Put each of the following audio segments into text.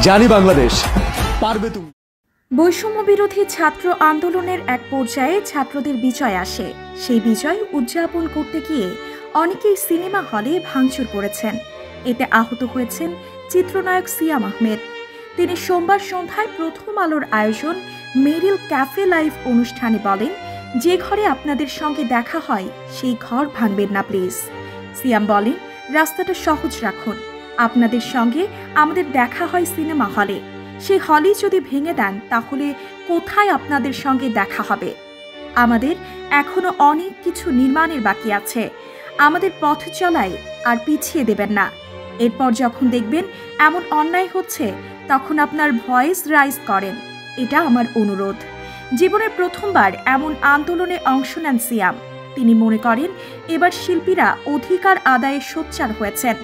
জানি বাংলাদেশ পারবে তুমি। বৈষম্য বিরোধী ছাত্র আন্দোলনের এক পর্যায়ে ছাত্রদের বিজয় আসে। সেই বিজয় উদযাপন করতে গিয়ে অনেকেই সিনেমা হলে ভাঙচুর করেছেন। এতে আহত হয়েছেন চিত্রনায়ক সিয়াম আহমেদ। তিনি সোমবার সন্ধ্যায় প্রথম আলোর আয়োজন মেরিল ক্যাফে লাইভ অনুষ্ঠানে বলেন, যে ঘরে আপনাদের সঙ্গে দেখা হয় সেই ঘর ভাঙবেন না প্লিজ। সিয়াম বলেন, রাস্তাটা সহজ রাখুন, আপনাদের সঙ্গে আমাদের দেখা হয় সিনেমা হলে, সেই হলই যদি ভেঙে দেন তাহলে কোথায় আপনাদের সঙ্গে দেখা হবে? আমাদের এখনো অনেক কিছু নির্মাণের বাকি আছে, আমাদের পথ চলায় আর পিছিয়ে দেবেন না। এরপর যখন দেখবেন এমন অন্যায় হচ্ছে তখন আপনার ভয়েস রাইজ করেন, এটা আমার অনুরোধ। জীবনের প্রথমবার এমন আন্দোলনে অংশ নেন সিয়াম। তিনি মনে করেন এবার শিল্পীরা অধিকার আদায়ে সোচ্চার হয়েছেন।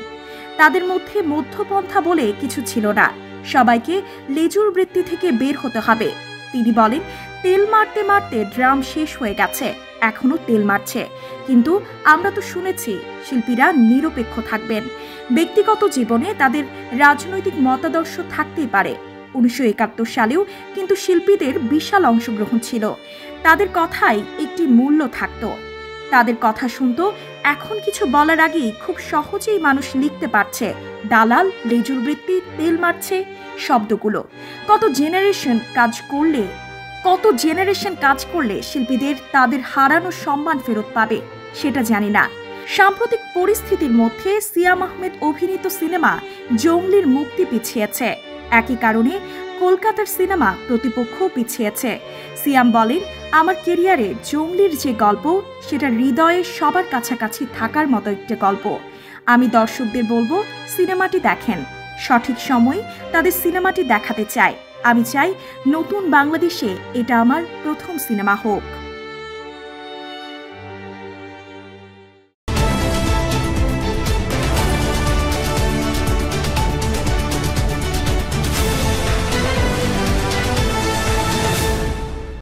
তাদের মধ্যে মধ্যপন্থা বলে কিছু ছিল না, সবাইকে লেজুর বৃত্তি থেকে বের হতে হবে। তিনি বলেন, তেল মারতে মারতে ড্রাম শেষ হয়ে গেছে, এখনো তেল মারছে, কিন্তু আমরা তো শুনেছি শিল্পীরা নিরপেক্ষ থাকবেন। ব্যক্তিগত জীবনে তাদের রাজনৈতিক মতাদর্শ থাকতেই পারে। 1971 সালেও কিন্তু শিল্পীদের বিশাল অংশগ্রহণ ছিল, তাদের কথায় একটি মূল্য থাকত, তাদের কথা শুনতো। এখন কিছু বলার আগেই খুব সহজেই মানুষ লিখতে পারছে দালাল, লেজুর বৃত্তি, তেল মারছে শব্দগুলো। কত জেনারেশন কাজ করলে শিল্পীদের তাদের হারানো সম্মান ফেরত পাবে সেটা জানি না। সাম্প্রতিক পরিস্থিতির মধ্যে সিয়াম আহমেদ অভিনীত সিনেমা জঙ্গলির মুক্তি পিছিয়েছে। একই কারণে কলকাতার সিনেমা প্রতিপক্ষ পিছিয়েছে। সিয়াম বলেন, আমার কেরিয়ারে জঙ্গলির যে গল্প সেটা হৃদয়ে সবার কাছাকাছি থাকার মতো একটা গল্প। আমি দর্শকদের বলবো সিনেমাটি দেখেন, সঠিক সময় তাদের সিনেমাটি দেখাতে চাই। আমি চাই নতুন বাংলাদেশে এটা আমার প্রথম সিনেমা হোক।